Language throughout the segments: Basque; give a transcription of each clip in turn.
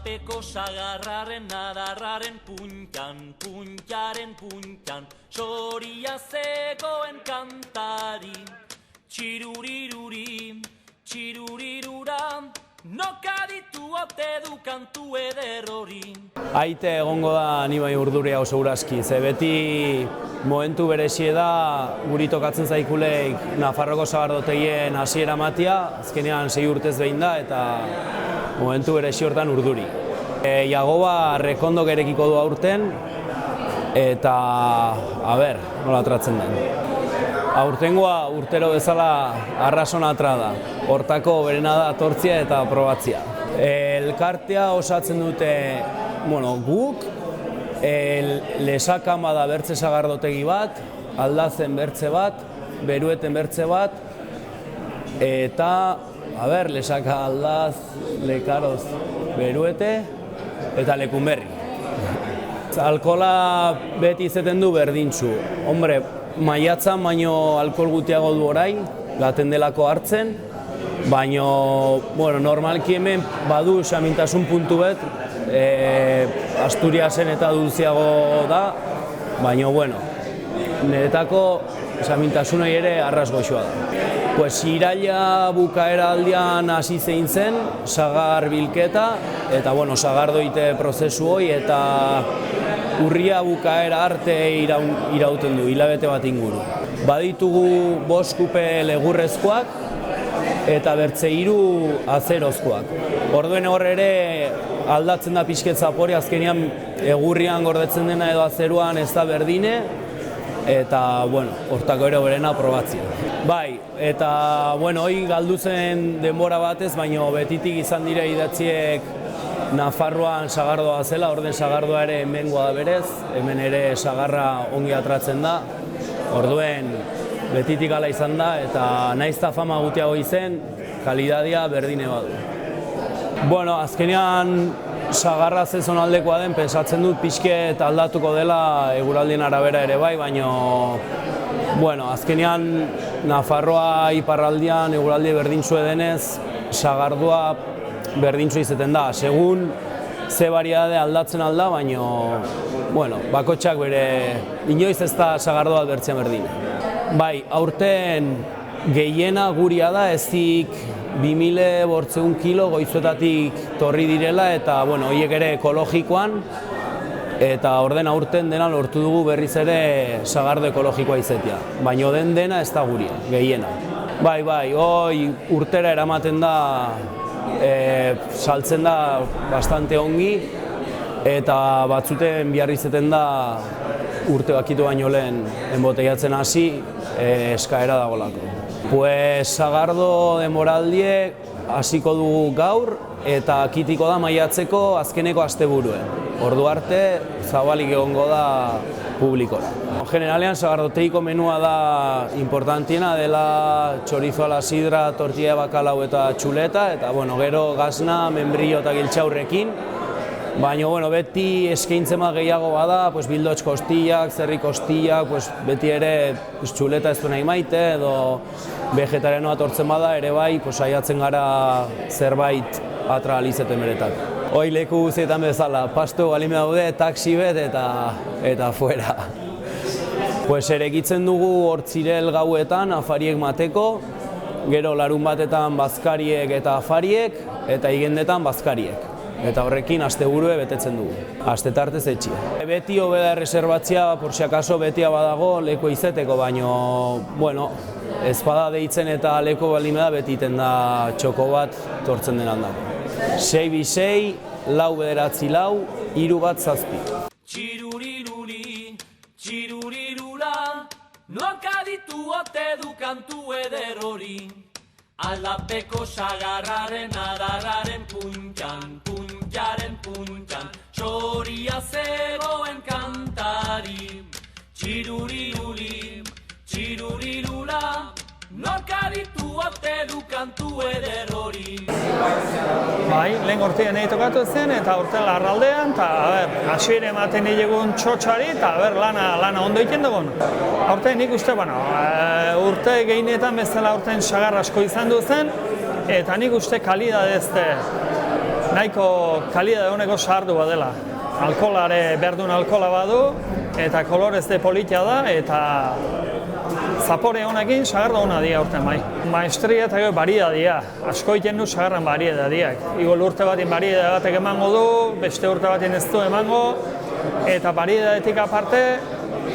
Aldapeko sagarraren adarraren puntxan, puntxaren puntxan, soria zegoen kantari. Txiruriruri, txirurirura, nokaditu ote du kantu eder hori. Aite egongo da ni bai Urduria oso uraski, ze beti momentu berezie da guri tokatzen zaikuleik Nafarroko sagardotegien hasiera ematea, azkenean 6 urtez behin da eta momentu berezi hortan Urduri. Jagoba rekondok erekiko du aurten eta nola atratzen den. Aurtengoa urtero bezala arrasonatra da, hortako berena da atortzia eta probatzia. Elkartea osatzen dute guk, Lesaka bada bertze sagardotegi bat, Aldazen bertze bat, Berueten bertze bat, eta, Lesaka, Aldaz, Lekaroz, Beruete eta Lekunberri. Alkola beti izeten du berdintzu. Hombre, maiatzan baino alkohol gutiago du orain, gaten delako hartzen, baino, normalki hemen badu xamintasun puntu bet, Asturiasen eta dulziago da, baino, niretako xamintasunei ere arras goxoa da. Iraila bukaera aldian hasi zein zen, sagar bilketa, eta sagardoite prozesu hoi, eta urria bukaera arte irauten du, hilabete bat inguru. Baditugu 5 kupe legurrezkoak eta bertze 3 azerozkoak. Orduen hor ere aldatzen da pixket zapore, azkenean egurrian gordetzen dena edo azeruan ez da berdine, eta hortako ere berena probatzia. Bai, eta hoi galdu zen denbora batez, baina betitik izan dira idatziek Nafarroan sagardoa zela, orden sagardoa ere hemengoa da berez, hemen ere sagarra ongi atratzen da, orduen betitik ala izan da, eta naizta fama gutiago izen, kalidadia berdine badu. Azkenean sagarra sezonaldekoa den, pensatzen dut pixket aldatuko dela eguraldien arabera ere bai, baina azkenean Nafarroa iparraldian eguraldi berdintzue denez, sagardua berdintzu izaten da, segun ze variedade aldatzen alda, baina bakotxak bere inoiz ez da sagardoa bertzean berdin. Bai, aurten gehiena guria da, ezik 2.800 kilo goizuetatik torri direla, eta horiek ere ekologikoan, eta orden aurten dena lortu dugu berriz ere sagardo ekologikoa izatea, baina dena ez da guria, gehiena. Bai, hoi urtera eramaten da, saltzen da bastante ongi, eta batzuten bihar izeten da urte bakitu baino lehen enboteiatzen hasi eskaera dagolako. Sagardo denboraldiek hasiko dugu gaur eta kitiko da maiatzeko azkeneko asteburuen. Ordu arte zabalik egongo da publikora. Generalean sagardotegiko menua da importantiena, dela chorizo a la sidra, tortilla de bakalau eta txuleta, eta gero gazna, membrillo eta giltxaurrekin. Baina beti eskaintzen gehiago bada, bildotx kostillak, zerri kostillak, beti ere txuleta ez du nahi maite, edo vegetarianoa tortzen bada, ere bai, saiatzen gara zerbait atra alizeten beretak. Hoi leku guztietan bezala, pastu galime daude, taksi bet eta fuera. Erekitzen dugu hortzirel gauetan afariek mateko, gero larun batetan bazkariek eta afariek, eta igendetan bazkariek. Eta horrekin asteburue betetzen dugu, astetartez etxia. Beti hobe da erreserbatzia, por si acaso betia badago leku izeteko, baino, ez bada deitzen eta leku baldin da beti iten da txoko bat tortzen den handako. 6-6, 4-9-4, 3-1-7. Txiruriruri, txirurirura, nokaditu ote du kantu eder hori. Aldapeko sagarraren adarraren puntxan, puntxaren puntxan, soria zegoen kantari. Txiruriruri, txirurirura, nokaditu ote du kantu eder hori. Bai, lehen urtean nahi tokatu zen, eta urtean larraldean, eta hasiera ematen digun txotxari, eta lana ondo egiten dugun. Aurten nik uste, urte gehienetan bezala urtean sagar asko izan du zen, eta nik uste kalidadezte nahiko kalidade honeko sagardu bat dela. Alkolare, berdun alkola badu, eta kolorezte politia da, eta zapore honekin sagardo hona dia urten bai. Maestria eta gero baria dia, asko egiten du sagarran baria diak. Igol urte batin baria batek emango du, beste urte batin ez du emango, eta baridadetik aparte,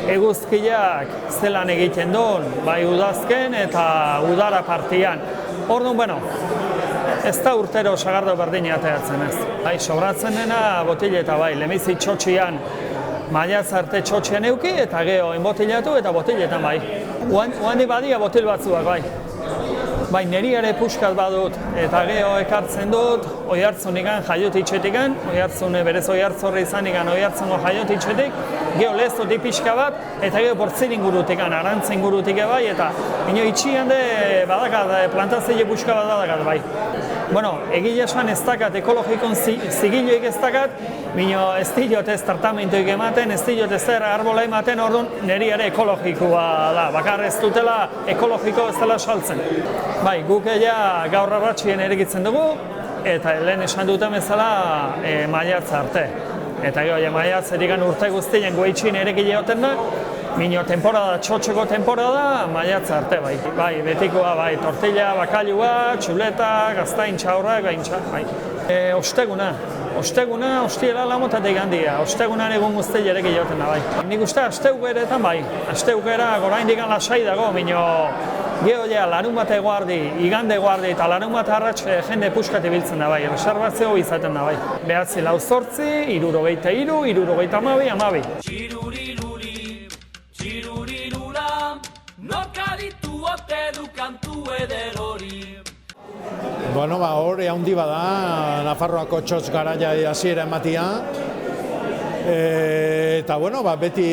eguzkiak zelan egiten duen, bai udazken eta udara partian. Orduan, bueno, ez da urtero sagardo berdina ateratzen ez. Bai, sobratzen dena botileta bai, lehenbizi txotxian, maiatz arte txotxian euki eta geho enbotilatu eta botiletan bai. Oandi badia botil batzuak bai. Bai, niri ere puskat badut eta geho ekartzen dut Oiartzunikan jaiotitxetikan, berez Oiartzorri izanikan Oiartzungo jaiotitxetik, geho lehzut pixka bat eta geho portzin ingurutikan, arantza ingurutik bai, eta ino itxian de badakat, plantazile puska bat badakat bai. Bueno, egile esan ez dakat ekologikon zigiloik ez dakat, bino ez diot ez tratamentuik ematen, ez diot ez zer arbola ematen, orduan niri ere ekologikoa da, bakar ez dutela ekologiko ez dela saltzen. Bai, guk ella gaur arratxien erekitzen dugu, eta lehen esan duten bezala maiatz arte. Eta gero, maiatz erikan urte guztien goitxin erekile joten da, mino temporada, txotxeko temporada, maiatz arte bai. Bai, betikoa bai, tortilla, bakailua, txuleta, gaztain, txaurrak, bai. Osteguna, ostiela lamotatik handia. Ostegunan egun guzti jereki joten da bai. Nik uste asteugeretan bai. Asteugera goraindik lasai dago, mino geho ja, larun bat eguardi, igande eguardi eta larun bat arratx jende puskat ibiltzen da bai. Reservatzeo izaten da bai. Behatzi lau zortzi, 63, 72, 12. Txiruriluli, txirurilula, nokaditu ote du kantu ederori. Bueno, hori handi bada, Nafarroako txotx garaia hasiera ematia. Eta, bueno, beti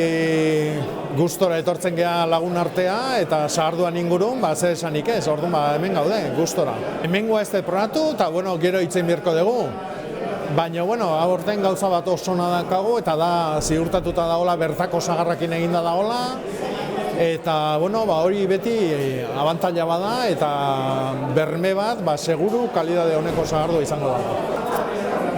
gustora etortzen gea lagun artea, eta sagarduan ingurun, zer esanik ez, orduan hemen gaude, gustora. Hemengoa ez deprobatu, eta, bueno, gero itzein birko dugu. Baina, bueno, aurten gauza bat oso nadakago, eta da, ziurtatuta daola, bertako sagarrakin eginda daola, eta, bueno, hori beti abantaila bada, eta berme bat, seguru, kalidade honeko sagardua izango da.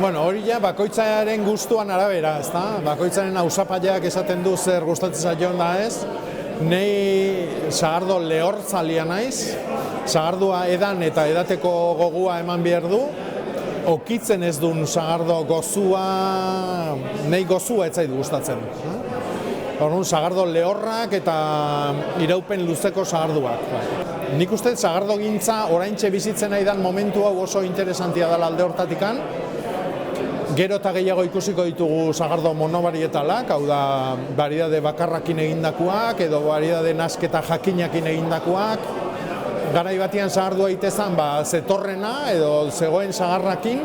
Bueno, hori ja, bakoitzaren gustuan arabera, ezta? Bakoitzaren ausapaileak esaten du zer gustatzen zaion da ez. Nei sagardo lehortzailea naiz, sagardua edan eta edateko gogua eman behar du. Okitzen ez duen sagardo gozua, nei gozua ez zait gustatzen. Orduan, sagardo lehorrak eta iraupen luzeko sagarduak. Nik uste sagardo gintza oraintxe bizitzen nahi dan momentu hau oso interesantia dela alde hortatikan. Gero eta gehiago ikusiko ditugu sagardo monobarietalak, hau da variedade bakarrakin egindakoak edo variedade nasketa jakinakin egindakoak. Garai batian sagardua itezan zetorrena edo zegoen sagarrakin.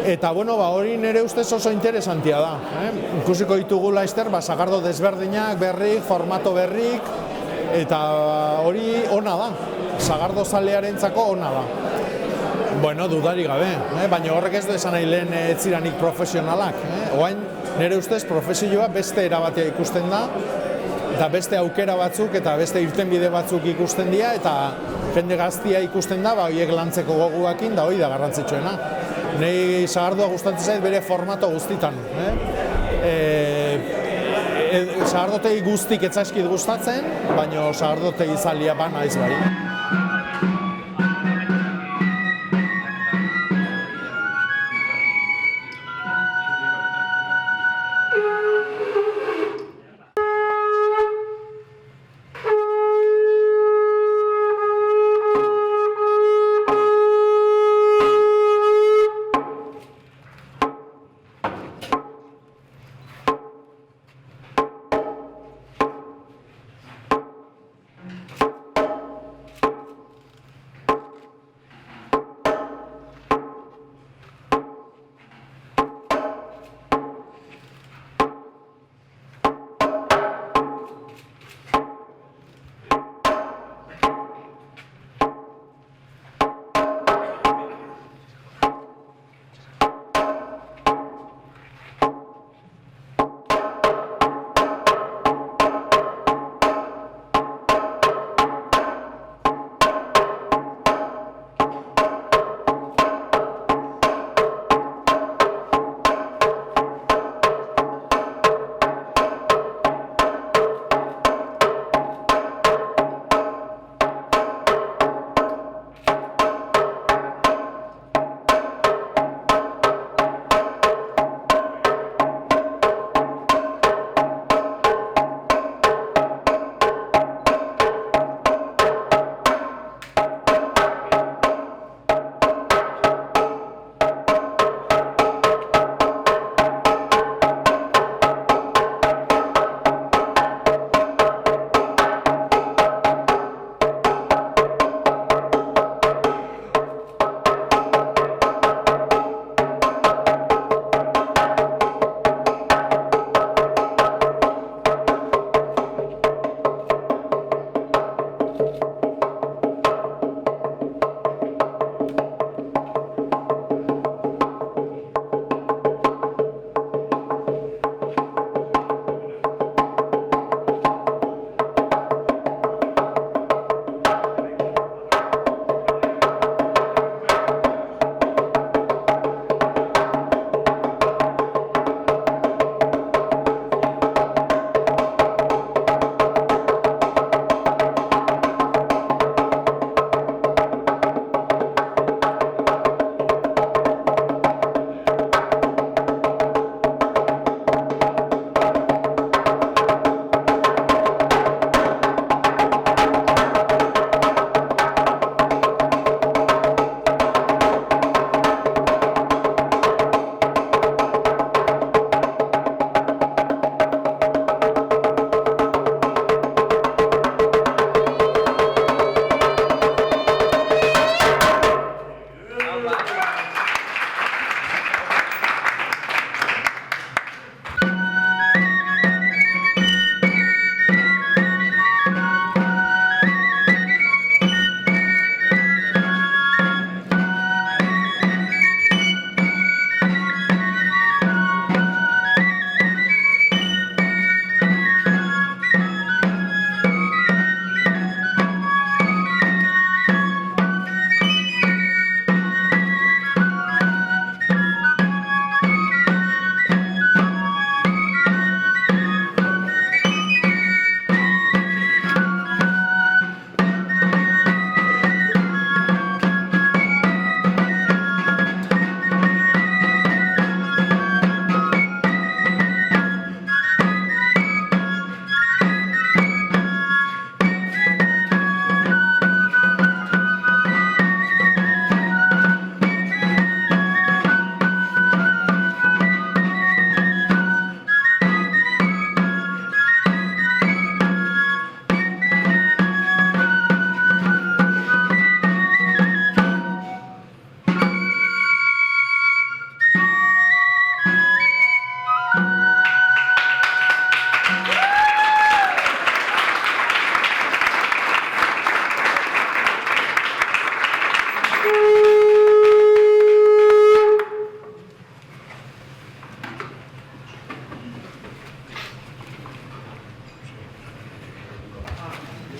Eta, bueno, hori nire ustez oso interesantia da. Ikusiko ditugu laizter, sagardo desberdinak, berrik, formato berrik, eta hori ona da. Sagardo zalearentzako ona da. Bueno, dudari gabe, baina horrek ez du esan nahi lehen ez ziranik profesionalak. Oain, nire ustez, profesioa beste erabatea ikusten da, eta beste aukera batzuk eta beste irtenbide batzuk ikusten dira, eta jende gaztia ikusten da, horiek lantzeko goguakin, da hori da garrantzitsuena. Nei sagardua gustatzen zait bere formato guztitan. Sagardotei guztik ez zaizkit gustatzen, baina sagardotei zalia bana ez bai.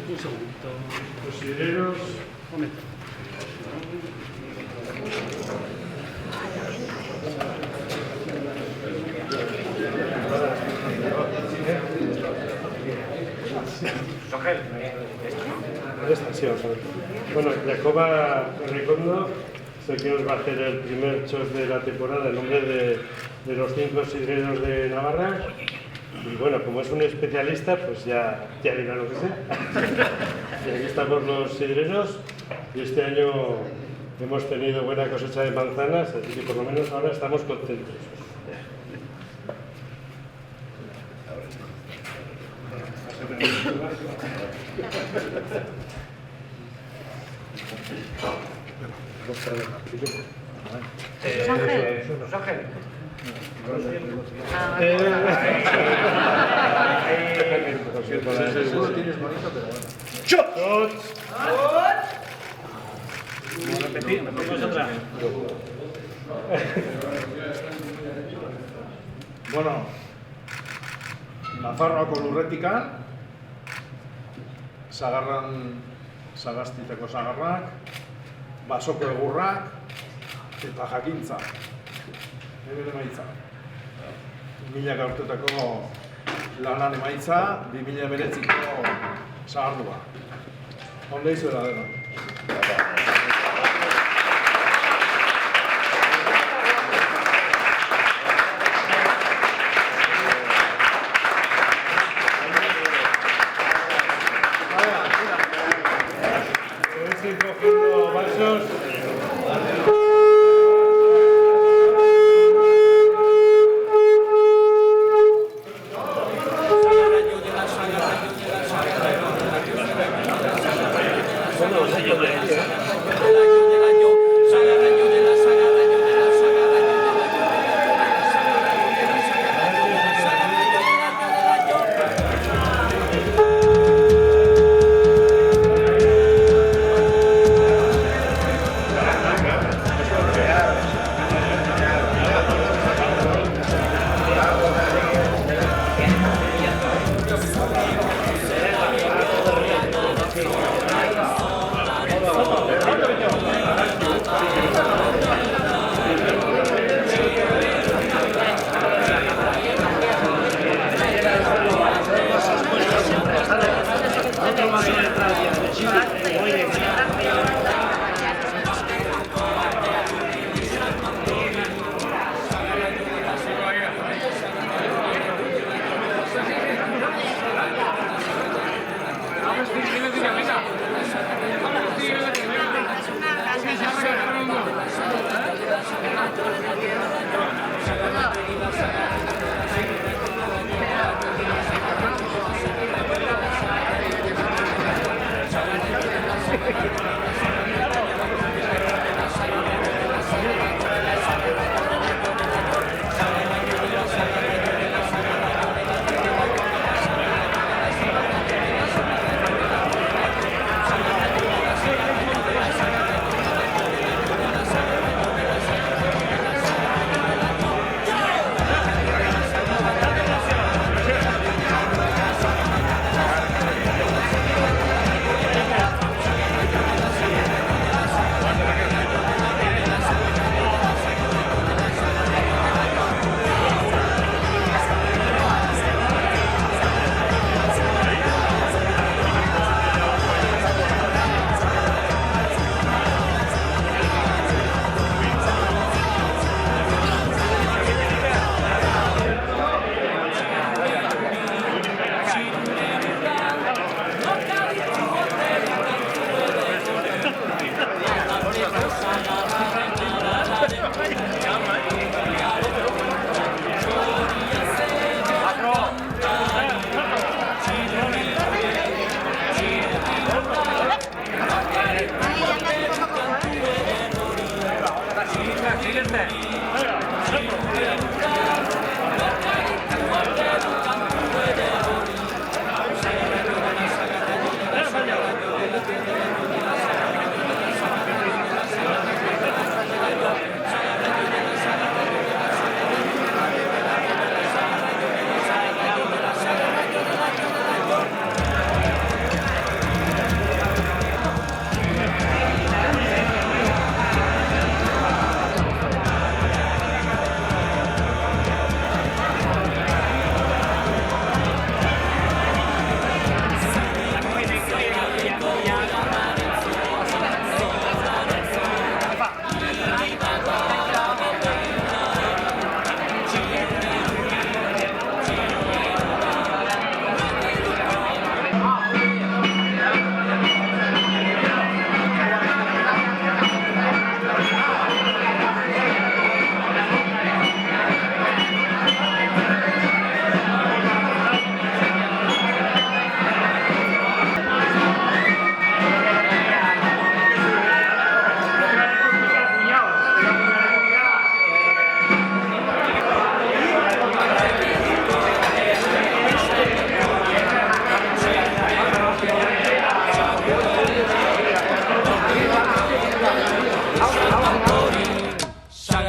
Un segundito. Los sidreros. Sí, vamos a ver. Bueno, Jacoba Ricondo es el que nos va a hacer el primer shot de la temporada en nombre de los 5 sidreros de Navarra. Y bueno, como es un especialista, pues ya dirá lo que sea. Y aquí estamos los sidreros y este año hemos tenido buena cosecha de manzanas, así que por lo menos ahora estamos contentos. Bueno, Nafarroako lurretikan, sagastiteko sagarrak, basoko egurrak, eta jakintza. Hemen emaitza. Milaka urtetako lanan emaitza, 2019ko sagardua. Onde izuela dena. Cogiendo vasos.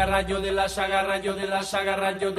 sagarra, yo de la sagarra, yo de la sagarra, yo de